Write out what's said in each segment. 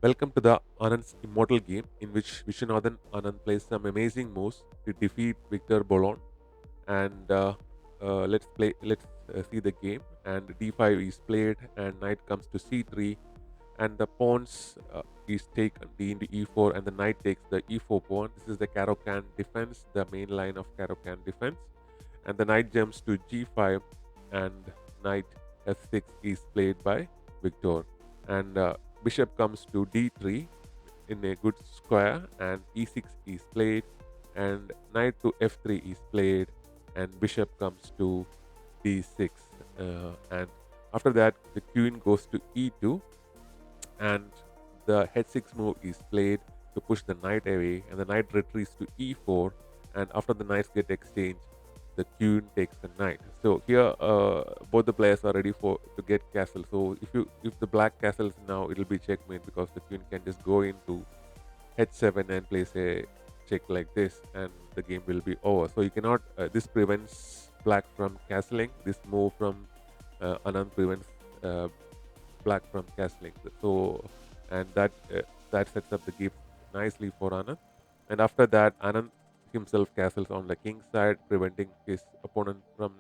Welcome to the Anand's Immortal game, in which Viswanathan Anand plays some amazing moves to defeat Victor Bolon. And let's play. Let's see the game. And d5 is played, and knight comes to c3, and the pawns is taken d into e4, and the knight takes the e4 pawn. This is the Caro-Can defense, the main line of Caro-Can defense. And the knight jumps to g5, and knight f6 is played by Victor. And bishop comes to d3 in a good square, and e6 is played, and knight to f3 is played, and bishop comes to d6. And after that, the queen goes to e2, and the h6 move is played to push the knight away, and the knight retreats to e4, and after the knights get exchanged, the queen takes the knight. So here, both the players are ready for to get castle. So if the black castles now, it'll be checkmate because the queen can just go into h7 and place a check like this, and the game will be over. So you cannot. This prevents black from castling. This move from Anand prevents black from castling. So, and that sets up the game nicely for Anand. And after that, Anand himself castles on the king's side, preventing his opponent from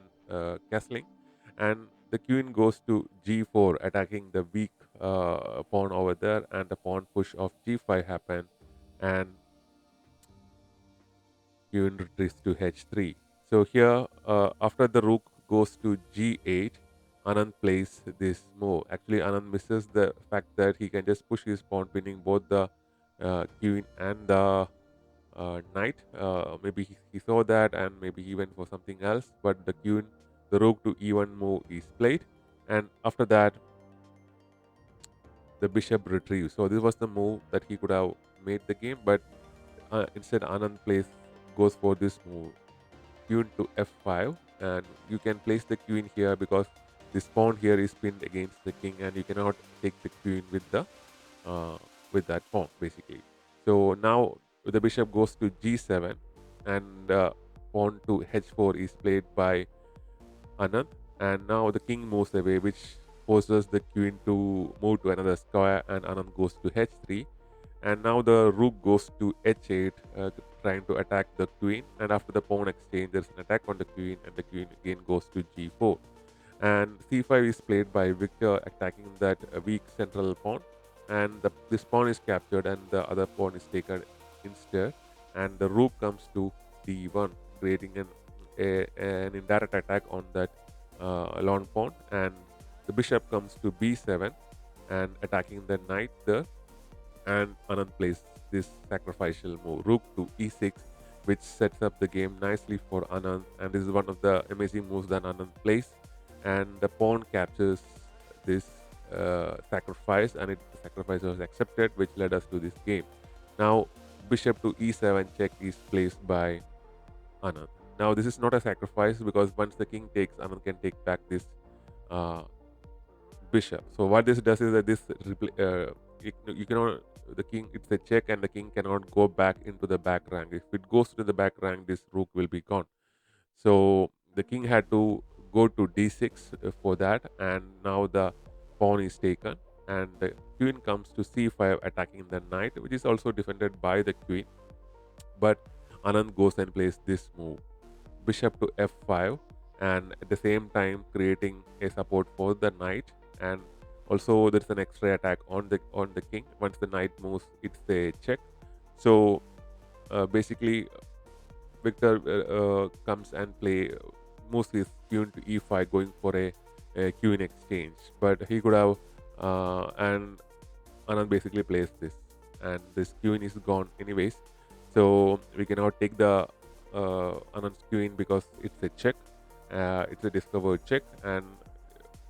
castling. And the queen goes to g4, attacking the weak pawn over there, and the pawn push of g5 happen, and queen retreats to h3. So here, after the rook goes to g8, Anand plays this move. Actually, Anand misses the fact that he can just push his pawn, pinning both the queen and the knight. Maybe he saw that, and maybe he went for something else. But the rook to e1 move is played, and after that, the bishop retrieves. So this was the move that he could have made the game, but instead Anand goes for this move, queen to f5, and you can place the queen here because this pawn here is pinned against the king, and you cannot take the queen uh, with that pawn basically. So now the bishop goes to g7, and pawn to h4 is played by Anand, and now the king moves away, which forces the queen to move to another square, and Anand goes to h3, and now the rook goes to h8, trying to attack the queen, and after the pawn exchange, there's an attack on the queen, and the queen again goes to g4, and c5 is played by Victor, attacking that weak central pawn, and this pawn is captured, and the other pawn is taken instead, and the rook comes to d1, creating an indirect attack on that lone pawn, and the bishop comes to b7 and attacking the knight there, and Anand plays this sacrificial move, rook to e6, which sets up the game nicely for Anand. And this is one of the amazing moves that Anand plays. And the pawn captures this sacrifice, and the sacrifice was accepted, which led us to this game. Now, bishop to e7 check is placed by Anand. Now, this is not a sacrifice because once the king takes, Anand can take back this uh, bishop. So what this does is that you cannot, the king, it's a check, and the king cannot go back into the back rank. If it goes to the back rank, this rook will be gone. So the king had to go to d6 for that, and now the pawn is taken, and the queen comes to c5, attacking the knight, which is also defended by the queen. But Anand goes and plays this move, bishop to f5, and at the same time creating a support for the knight, and also there's an extra attack on the king. Once the knight moves, it's a check. So basically, Victor comes and moves his queen to e5, going for a queen exchange, but he could have and Anand basically plays this, and this queen is gone anyways. So we cannot take the Anand's queen because it's a check. It's a discovered check, and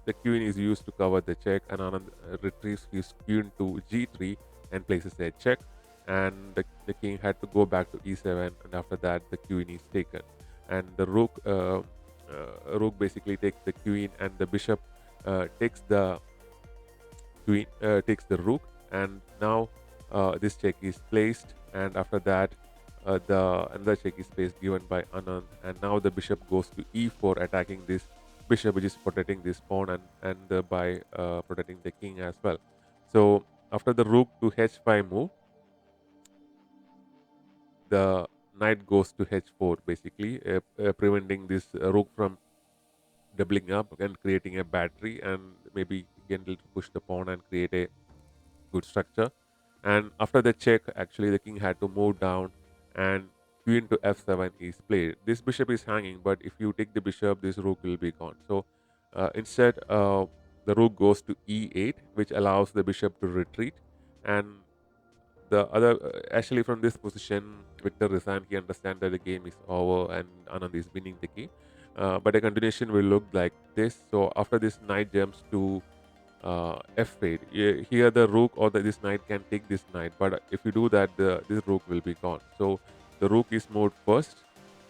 the queen is used to cover the check. And Anand retrieves his queen to g3 and places a check. And the king had to go back to e7, and after that, the queen is taken. And the rook basically takes the queen, and the bishop takes the takes the rook, and now this check is placed, and after that the another check is placed given by Anand, and now the bishop goes to e4, attacking this bishop, which is protecting this pawn, and by protecting the king as well. So After the rook to h5 move, the knight goes to h4, basically preventing this rook from doubling up and creating a battery, and maybe again to push the pawn and create a good structure. And after the check, actually the king had to move down, and queen to f7 is played. This bishop is hanging, but if you take the bishop, this rook will be gone. So instead, the rook goes to e8, which allows the bishop to retreat. And the other, actually, from this position, Victor resigned. He understands that the game is over and Anand is winning the game. But a continuation will look like this. So after this, knight jumps to f8. Here the rook or this knight can take this knight, but if you do that, this rook will be gone. So the rook is moved first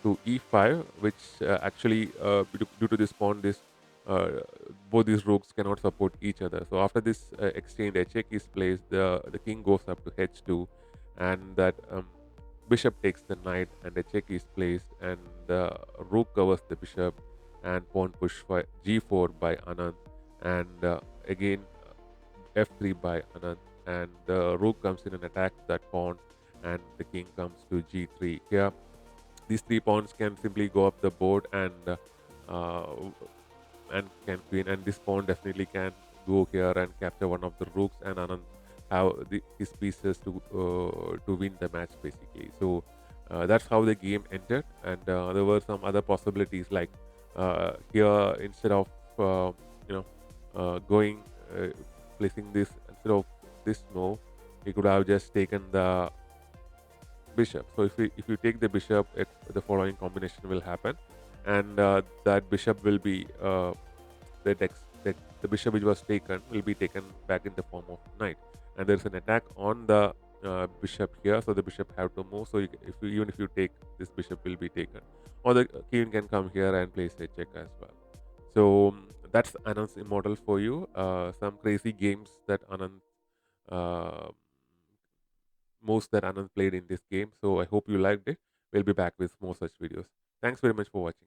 to e5, which actually due to this pawn, this both these rooks cannot support each other. So after this exchange, a check is placed. The king goes up to h2, and that bishop takes the knight, and a check is placed, and the rook covers the bishop, and pawn push for g4 by Anand, and again f3 by Anand, and the rook comes in and attacks that pawn, and the king comes to g3. Here, these three pawns can simply go up the board uh, and can queen, and this pawn definitely can go here and capture one of the rooks, and Anand have his pieces to win the match, basically. So that's how the game ended, and there were some other possibilities, like here, instead of you know going placing this, instead of this move, he could have just taken the bishop. So if you take the bishop, the following combination will happen, and that bishop will be the bishop which was taken will be taken back in the form of knight, and there's an attack on the bishop here, so the bishop have to move. So even if you take, this bishop will be taken, or the king can come here and place a check as well. So that's Anand's Immortal for you. Some crazy games that Anand uh, moves that Anand played in this game. So I hope you liked it. We'll be back with more such videos. Thanks very much for watching.